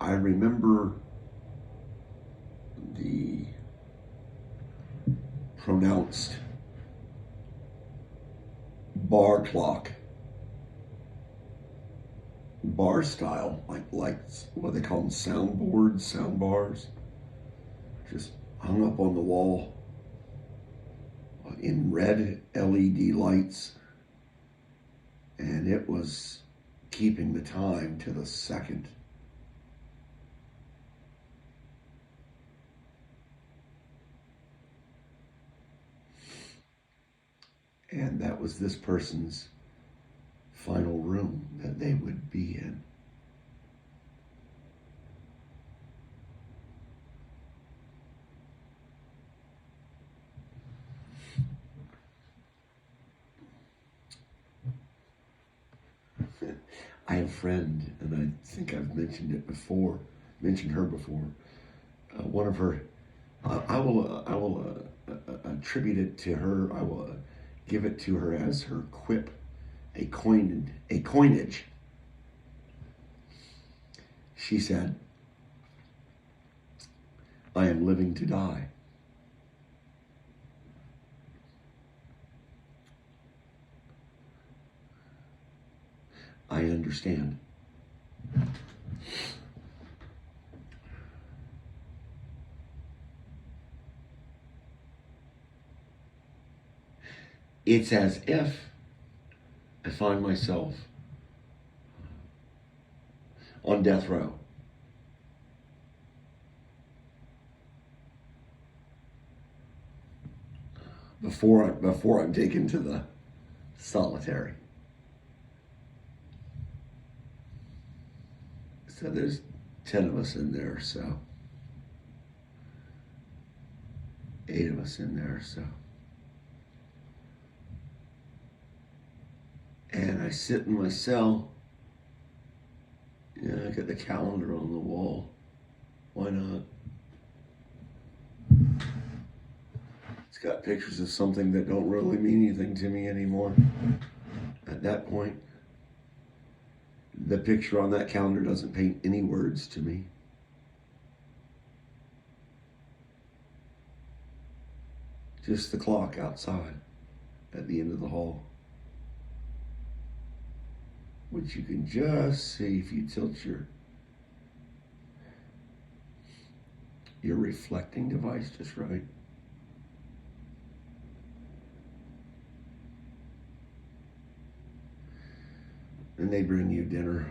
I remember the pronounced bar clock, bar style, like what they call them, soundboards, sound bars, just hung up on the wall in red LED lights, and it was keeping the time to the second. And that was this person's final room that they would be in. I have a friend, and I think I've mentioned her before. One of her, I will attribute it to her. I will give it to her as her quip, a coinage. She said, "I am living to die." I understand. It's as if I find myself on death row. Before I'm taken to the solitary. So there's 10 of us in there, so 8 of us in there, so. And I sit in my cell. I got the calendar on the wall. Why not? It's got pictures of something that don't really mean anything to me anymore. At that point, the picture on that calendar doesn't paint any words to me. Just the clock outside at the end of the hall, which you can just see if you tilt your reflecting device just right. And they bring you dinner.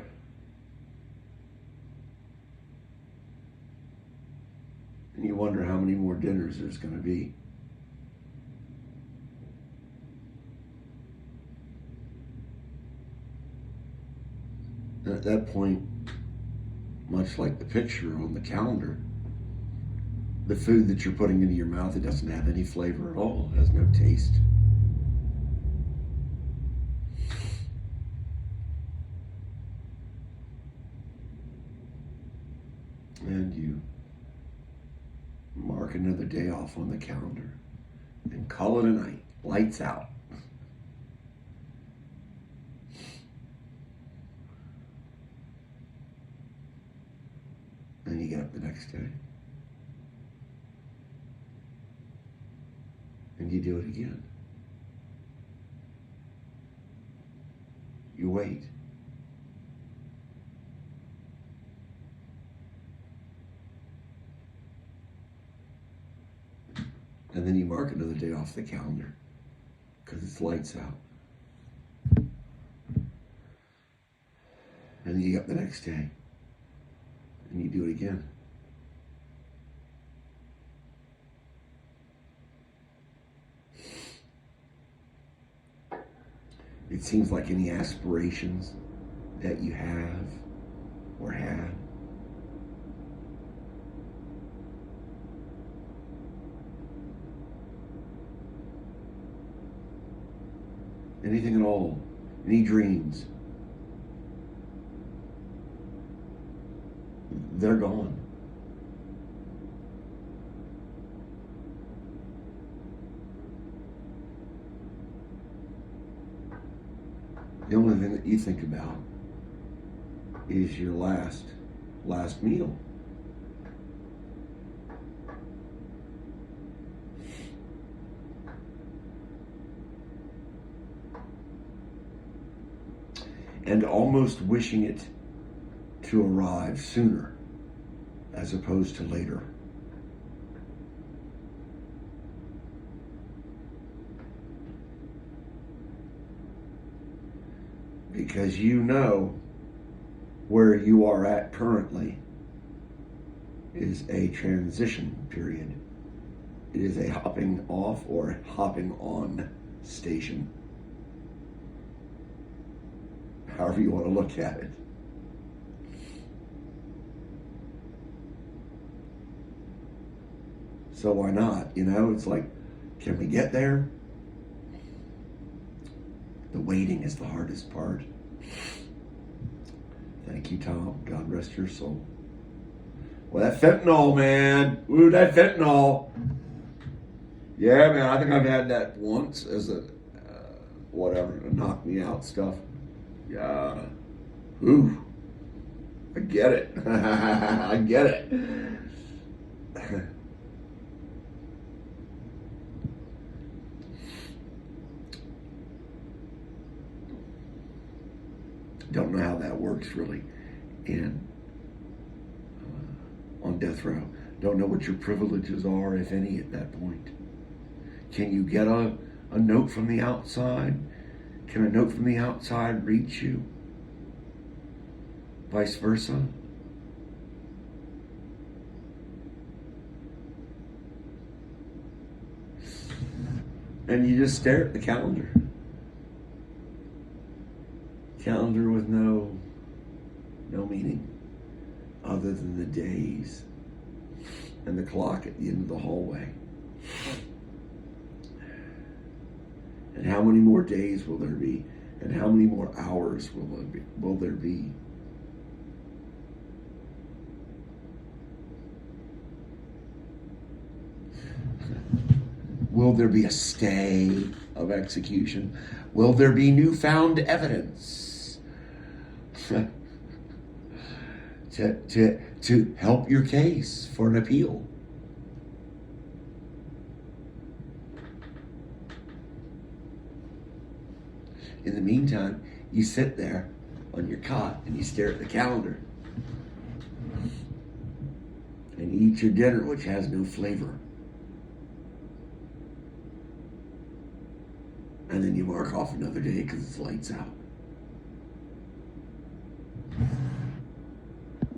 And you wonder how many more dinners there's going to be. And at that point, much like the picture on the calendar, the food that you're putting into your mouth, it doesn't have any flavor at all. It has no taste. And you mark another day off on the calendar and call it a night. Lights out. And you get up the next day. And you do it again. You wait. And then you mark another day off the calendar because it's lights out. And you get up the next day and you do it again. It seems like any aspirations that you have or had anything at all, any dreams, they're gone. The only thing that you think about is your last last meal. And almost wishing it to arrive sooner as opposed to later. Because you know where you are at currently is a transition period. It is a hopping off or hopping on station. However you want to look at it. So why not? You know, it's like, can we get there? The waiting is the hardest part. Thank you, Tom. God rest your soul. Well, that fentanyl, man. Ooh, that fentanyl. Yeah, man, I think I've had that once as a, whatever, to knock me out stuff. Yeah. Ooh. I get it. I get it. Don't know how that works really on death row. Don't know what your privileges are, if any, at that point. Can you get a note from the outside? Can a note from the outside reach you? Vice versa? And you just stare at the calendar. Calendar with no meaning other than the days and the clock at the end of the hallway. And how many more days will there be? And how many more hours will there be? Will there be a stay of execution? Will there be newfound evidence to help your case for an appeal? In the meantime, you sit there on your cot and you stare at the calendar and eat your dinner, which has no flavor. And then you mark off another day because it's lights out.